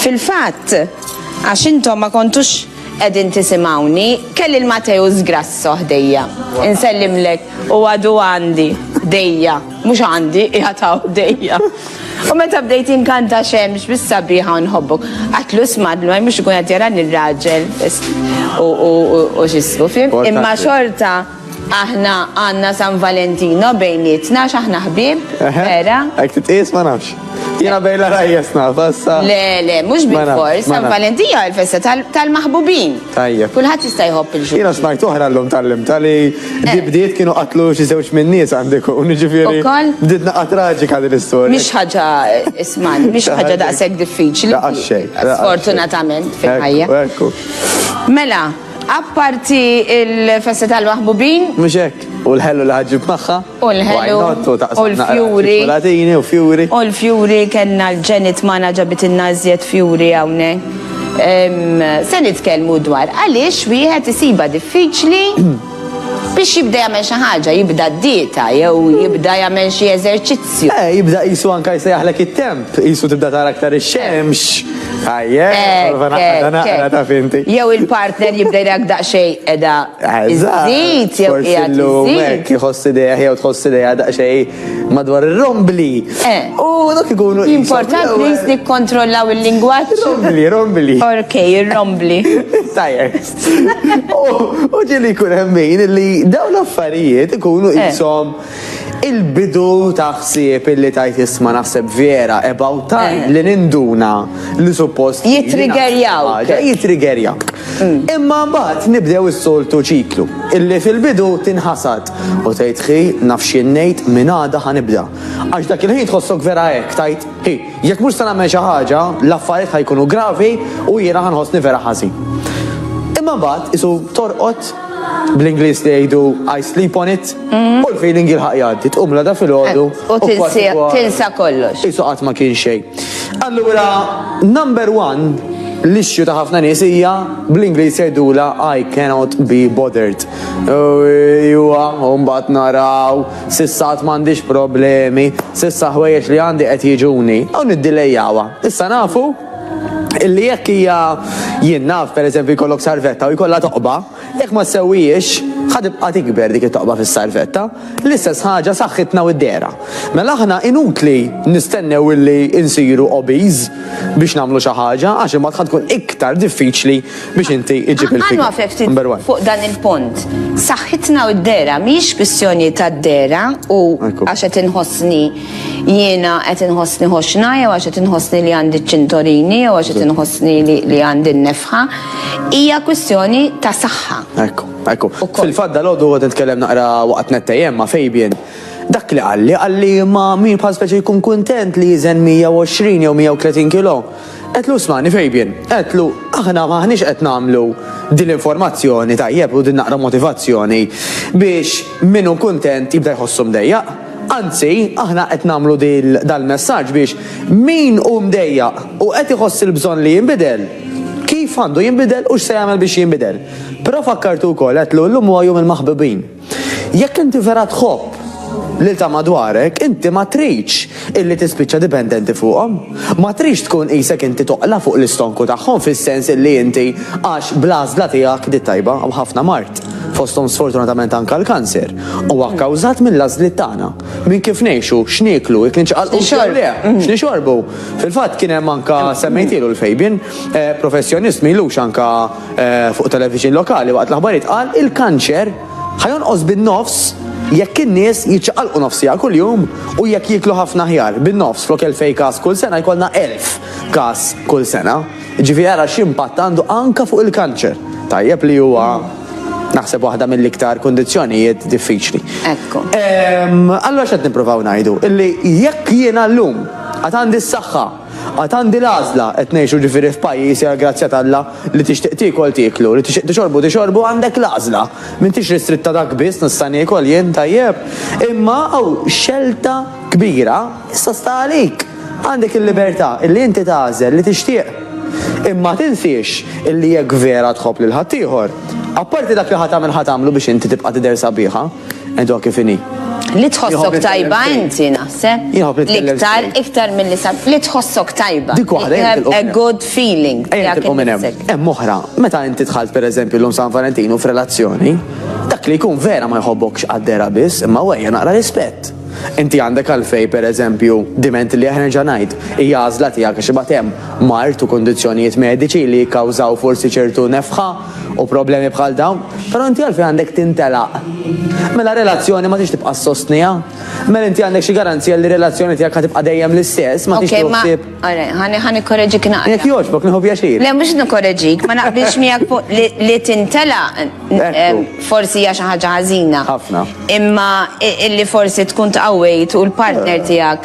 Fil-fatt, għax intom ma kontux qegħdin tisimgħuni, kelli l-Mateus Grasso ħdejja. Insellimlek u għadu għandi dejja, mhux għandi, jgħataw dejja. U meta bdejt inkanta xemx bis-sabiħa nħobbok. Għatlu smadlu, mhux ikun qed jaran ir-raġel u xisbu, fim? Imma xorta aħna għandna San Valentino bejnietna x'aħna ħbieb, vera? Għek titqis ma nafx. Jiena bejla rajjesna, bassa. Le, mhux bil-fors, San Valentino il-festa tal-maħbubin. Tajjeb. Kulħadd jista' jħobb il-ġur. Jiena smajt oħra llum tal-lim li bdiet kienu qatlu xi żewġ minn nies għandek u niġifieri. Bdiet naqgħa traġika din l-istorja. Mhix ħaġa isman, mhix ħaġa daqshekk diffiċli. Laqgħa xejn. Sfortunatament fil-ħajja. Mela, apparti il-festa tal-maħbubin. Mhux hekk. U l-ħellu li ħagġib maħħa. U l-ħellu. U l-fjuri. U fjuri. U l-fjuri kena l-ġenit maħna ġabit il-nazjet fjuri għawne. Se nitkellmu dwar. Għalix wieħed isiba diffiċli biex jibda jagħmel xi ħaġa, jibda d-dieta jew jibda jagħmel xi eżerċizzju. Jibda qisu anke jsejjaħlek it-temp, qisu tibda tara aktar ix-xemx. Naqra ta' finti. Jew il-partner jibda jrak daqsxejn qiegħda iżid jew qiegħed iżid. Jħoss idea jew tħoss idea daqsxejn madwar ir-rombli. U dak ikunu. Importanti li nikkontrollaw il-lingwaġġ. Rombli. Okej, ir-rombli. Tajjeb. U ġieli jkun hemm min li daw l-affarijiet ikunu jisom il-bidu ta' ħsieb illi tajt isma' naħseb vera about time li ninduna li suppost jitriggerjaw. Imma mbagħad nibdew is-soltu ċiklu illi fil-bidu tinħasad u tgħid ħi naf xi ngħid minn għada ħanibda. Għax dak il-ħin tħossok vera hekk tajt ħi jekk mhux se nagħmel xi ħaġa l-affarijiet ħajkunu gravi u jiena ħanħossni vera ħażin. Imma mbagħad isu torqod bl-Inglis li jgħidu I sleep on it u l-feeling jilħaq jgħaddi tqum da fil-ħodu u tinsa kollox. Isu qatt ma kien xejn. Allura, number one l-issue ta' ħafna nies hija bl-Inglis jgħidula I cannot be bothered. Juwa, u mbagħad naraw, sissat m'għandix problemi, sissa ħwejjeġ li għandi qed jiġuni, u niddilejjawha. Issa nafu illi jekk hija jien naf pereżempju jkollok sarvetta u jkollha toqba, jekk ma ssewwiex ħadibqa' tikber dik it-toqba fis-sarvetta, l-istess ħaġa saħħitna u d-dera. Mela aħna inutli nistennew illi insiru obese biex nagħmlu xi ħaġa għax imbagħad tkun iktar diffiċli biex inti iġib il-figur. Fuq dan il-punt, saħħitna u d-dera mhix kwistjoni tad-dera u għax qed inħossni jiena qed inħossni ħoxna jew għax qed inħossni li għandi ċ-ċintorini jew għax qed inħossni li għandi n-nefħa, hija kwistjoni ta' saħħa. Ekku. Fil-fatt dal-għodu għad nitkellem naqra waqt nettejjem ma' Fabian. Dak li għalli ma' min bħal speċi jkun kuntent li jiżen 120 jew 130 kilo. Qedlu smani Fabian, qedlu aħna maħniex qed nagħmlu din l-informazzjoni tajjeb u din naqra motivazzjoni biex minnu kuntent jibda jħossu mdejjaq. Anzi, aħna qed nagħmlu dal-messaġġ biex min hu mdejjaq u qed iħoss il-bżonn li jinbidel. Kif għandu jinbidel u x'se jagħmel biex jinbidel. Però fakkartu wkoll qedlu llum huwa jum il-maħbubin. Jekk inti vera tħobb lil ta' madwarek, inti ma tridx illi tispiċċa dipendenti fuqhom. Ma tridx tkun qisek inti toqla fuq l-istonku tagħhom fis-sens illi inti għax bl-għażla tiegħek dit tajba u ħafna mart. Fosthom sfortunatament anke l-kanser. U akkawżat mill-għażliet tagħna. Min kif ngħixu, x'nieklu, jekk ninċaqalqu x'nixorbu. Fil-fatt kien hemm anke semmejtielu l-Fabian, professjonist milux anke fuq television lokali waqt l-aħbarijiet qal il-kanċer ħajonqos bin-nofs jekk in-nies jiċċaqalqu nofsija kuljum u jekk jieklu ħafna ħjar bin-nofs flok 2000 każ kull sena jkollna 1000 każ kull sena. Ġifieri ara x'impatt għandu anke fuq il-kanċer. Tajjeb li huwa naħseb waħda mill-iktar kondizzjonijiet diffiċli. Ekku. Allura x'qed nippruvaw ngħidu illi jekk jiena llum għad għandi s-saħħa, għad għandi l-għażla qed ngħixu ġifieri f'pajjiż grazzja tal-Alla li tixtieq tiekol tieklu, li tixtieq tixorbu għandek l-għażla. M'intix ristritta dak biss nista' niekol jien tajjeb. Imma hawn xelta kbira issa sta għalik. Għandek il-libertà illi inti tagħżel li tixtieq. Imma tinsiex illi jekk vera tħobb lil ħaddieħor. Apparti dak li ħatamlu biex inti tibqa' tidher sabiħa, edu kif inhi. Li tħossok tajba inti naħseb. Iktar mill-li sab. Li tħossok tajba. Dik waħda. A good feeling. Hemm oħra, meta inti tħalt pereżempju l-lum San Valentinu f'relazzjoni, dak li jkun vera ma jħobbokx għaddera biss, imma wejja naqra rispett. Inti għandek għalfej pereżempju diment li aħna ġanajt hija għażla tiegħek għax ibgħat hemm mart u kondizzjonijiet mediċi li kkawżaw forsi ċertu nefħa u problemi bħal dawn, però inti għalfej għandek tintelaq. Mela relazzjoni ma tix tibqa' sostnija, mela inti għandek xi garanzija li relazzjoni tiegħek ħatibqa' dejjem l-istess, ma tix toħsib. Ħani korreġik naqra. Jekk jogħġbok nieħu pjaċir. Le mhux nikkorreġik, ma naqbilx miegħek fuq li tintelaq forsi hija xi ħaġa ħażina. Ħafna. Imma illi forsi tkun tqawwejt u l-partner tiegħek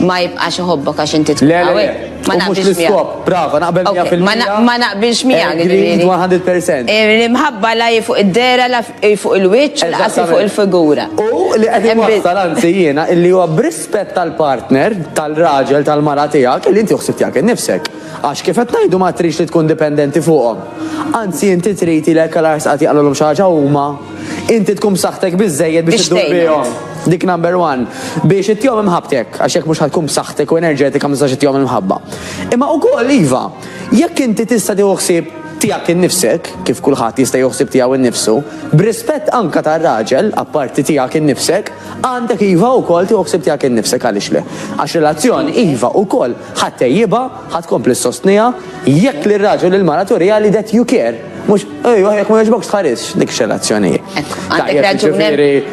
ma jibqax iħobbok għax inti tkun qawwejt. Ma naqbilx miegħek. Brava, naqbel 100%. Ma naqbilx miegħek. Agreed 100%. Imħabba la fuq id-dera, la fuq il-wiċċ, laqas fuq il-figura. U li qed iwassal anzi jiena illi huwa b'rispett tal-partner, tal-raġel, tal-mara tiegħek, illi inti uħsib tiegħek innifsek. Għax kif qed ngħidu ma trix li tkun dipendenti fuqhom. Anzi inti trid ilek għal-arsqat jaqlalhom xi ħaġa huma, inti tkun b'saħħtek biżżejjed biex iddur bihom. Dik number one, biex it-tjom imħabtek, għax jekk mhux ħadkun b'saħħtek u enerġetika ma tistax it-tjom imħabba. Imma wkoll iva, jekk inti tista' tieħsib tiegħek innifsek, kif kulħadd jista' joħsib tiegħu innifsu, b'rispett anke tar-raġel, apparti tiegħek innifsek, għandek iva wkoll tieħsib tiegħek innifsek għaliex le. Għax relazzjoni iva wkoll ħadd tejjibha, ħadd tkompli sostniha, jekk lir-raġel il-mara turija li that you care. Mux, jek ma jġbok tħaris dik xelazzjoni. Għandek raġun,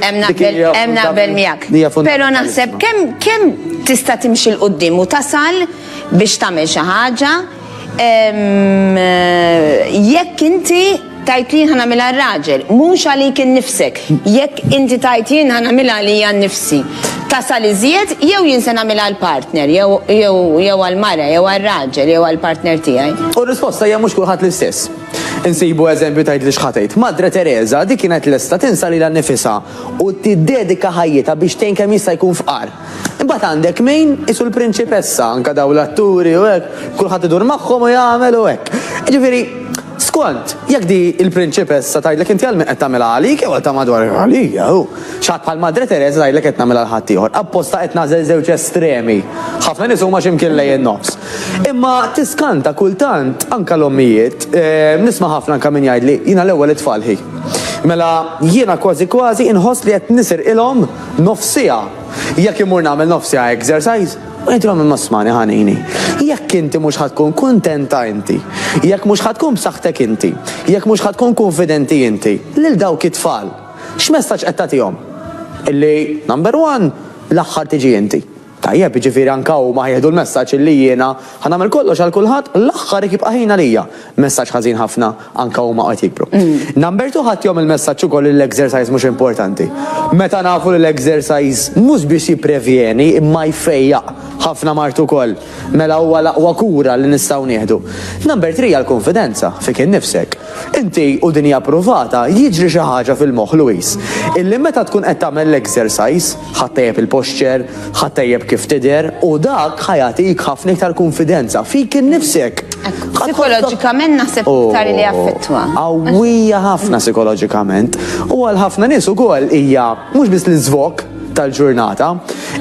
hemm naqbel miegħek. Però naħseb kemm tista' timxi l-qudiem u tasal biex tagħmel xi ħaġa jekk inti tajtlin ħanamilha r-raġel, mhux għalik innifsek. Jekk inti tajtlin ħanamilha għalija nnifsi. Tasal iżjed jew jien se nagħmilha l-partner, jew għall-mara, jew għar-raġel, jew għall-partner tiegħi. U r-risposta hija mhux kulħadd l-istess. Insibu eżempju tajt li xħatajt. Madre Teresa dik kienet lesta tinsa li l-nifisa u tiddedika ħajjita biex tgħin kemm jista' jkun fqar. Imbagħad għandek min isu l-prinċipessa anke daw l-atturi u hekk, kulħadd idur magħhom u jagħmel u hekk. Ġifieri, skont, jekk di il-prinċipessa tgħidlek inti għal min qed tagħmilha għalik jew ta' madwar għalija hu. X'għad bħal Madre Teresa tgħidlek qed nagħmilha l ħadd ieħor. Apposta qed nażel żewġ estremi. Ħafna nies huma x'imkien lejn nofs. Imma tiskanta kultant anke l-ommijiet, nisma' ħafna anke min jgħidli jiena l-ewwel it-tfal ħi. Mela jiena kważi inħoss li qed nisir ilhom nofsija. Jekk imur nagħmel nofsija exercise, u jintilhom imma ħanini. Jekk inti mhux ħadkun kuntenta inti, jekk mhux ħadkun b'saħħtek inti, jekk mhux ħadkun konfidenti inti, lil dawk it-tfal, x'messaġġ qed tagħtihom? Illi number one l-aħħar tiġi inti. Tajjeb, ġifieri anke huma jieħdu l-messaġġ illi jiena ħanagħmel kollox għal kulħadd l-aħħar jibqa' ħin għalija. Messaġġ ħażin ħafna anke huma qed jikbru. Number two ħadthom il-messaġġ ukoll l-exercise mhux importanti. Meta nafu l-exercise mhux biex jipprevjeni imma jfejjaq ħafna mart ukoll. Mela huwa l-aqwa kura li nistgħu nieħdu. Number three l-konfidenza fik innifsek. Inti u din hija approvata jiġri xi ħaġa fil-moħħ Luis. Illi meta tkun qed tagħmel l-exercise ħattejjeb il-posture, ħattejjeb kif tidher u dak ħajatik ħafna iktar konfidenza fik innifsek. Psikoloġikament naħseb iktar li affettwa. Qawwija ħafna psikoloġikament. U għal ħafna nies ukoll hija mhux biss l-iżvok tal-ġurnata,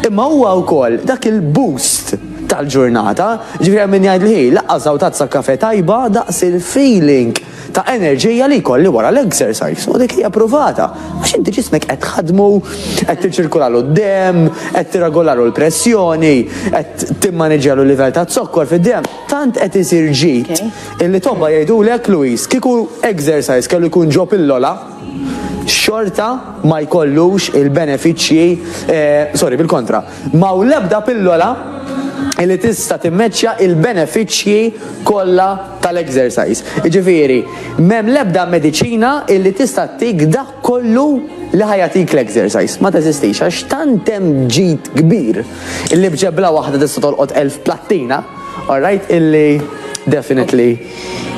imma huwa wkoll dak il-boost tal-ġurnata, ġifieri min jgħid li laqqażaw tazza kafe tajba daqs il-feeling ta' enerġija li jkolli wara l-exercise. U dik hija provata. Għax inti ġismek qed tħadmu, qed tiċirkulalu d-dem, qed tirregolaru l-pressjoni, qed timmaneġġjalu l-livell ta' zokkor fid-dem. Tant qed isir ġid illi tobba jgħidulek Luis, kieku exercise kellu jkun ġo pillola, xorta ma jkollux il-benefiċċji, bil-kontra, ma u l-ebda pillola illi tista' timmeċċja il-benefiċċji kollha tal-exercise. Ġifieri, m'hemm l-ebda mediċina illi tista' tik dak kollu li ħajatik l-exercise. Ma teżistix għax tant hemm ġid kbir illi bġebla waħda tista' tolqot 1000 plattina, all right, illi definitely.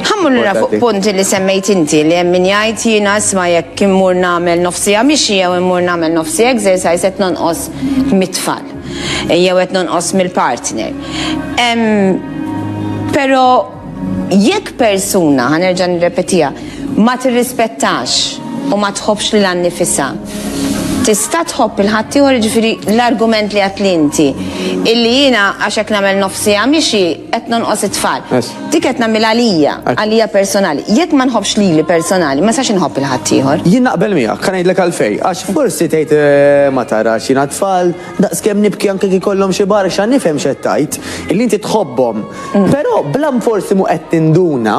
Ħammur nara fuq punti li semmejt inti li hemm min jgħid jiena isma' jekk immur nagħmel nofsija mixi jew immur nagħmel nofsija exercise qed nonqos mit-tfal jew qed nonqos mill-partner. Però jekk persuna ħanerġa' nirrepetiha ma tirrispettax u ma tħobbx lil annifisha, tista' tħobb il-ħaddieħor ġifieri l-argument li għat inti illi jiena għax hekk nagħmel nofsija mixi qed nonqos it-tfal. Dik qed nagħmel għalija personali. Jekk ma nħobbx lili personali, ma sax inħobb il-ħaddieħor. Jien naqbel miegħek, kan ngħidlek għalfejn, għax forsi tgħid ma tarax jiena tfal, daqskemm nibki anke kif ikollhom xi barxa nifhem x'qed tgħid, illi inti tħobbhom. Però bla forsi mu qed tinduna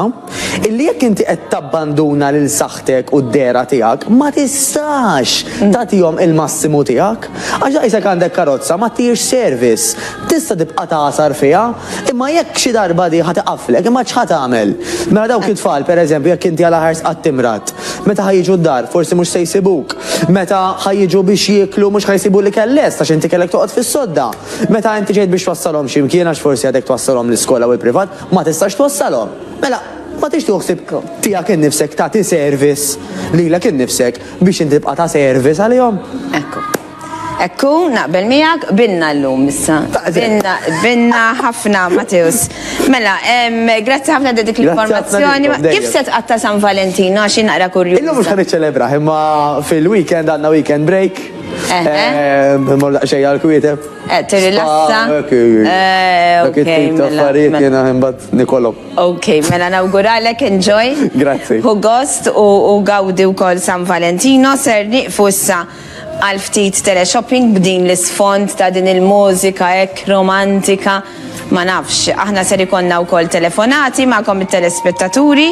illi jekk inti qed tabbanduna lil saħħtek u d-dera tiegħek, ma tistax tagħtihom il-massimu tiegħek. Għax isek għandek karozza ma tiex service, tista' tibqa' tasar fiha, imma jekk xi darba di ħatiqaflek, imma x'ħat tagħmel? Mela dawk it-tfal pereżempju jekk inti għal ħars qatt-timrat, meta ħajġu d-dar forsi mhux se jsibuk, meta ħajġu biex jieklu mhux ħajsibu li kellest għax inti kellek toqgħod fis-sodda, meta inti ġejt biex twassalhom x'imkien għax forsi għadek twassalhom l-iskola u l-privat, ma tistax twassalhom. Mela ma tix tuħsib tiegħek innifsek tagħti service lilek innifsek biex inti tibqa' ta' service għalihom. Ekku, naqbel miegħek binna llum issa. Binna ħafna Mateus. Mela, grazzi ħafna dik l-informazzjoni. Kif se tqatta San Valentino għax naqra kurjuża? Illum mhux ħaniċċelebra, imma fil-weekend għandna weekend break. Mor daqsxejn għall-kwieteb. Tirrilassa. Ok, mela nawguralek enjoy. Grazzi. U gost u gawdi wkoll San Valentino ser nieqfu issa għal ftit teleshopping b'din l-isfond ta' din il-mużika hekk romantika. Ma nafx, aħna ser ikonna wkoll telefonati magħkom it-telespettaturi.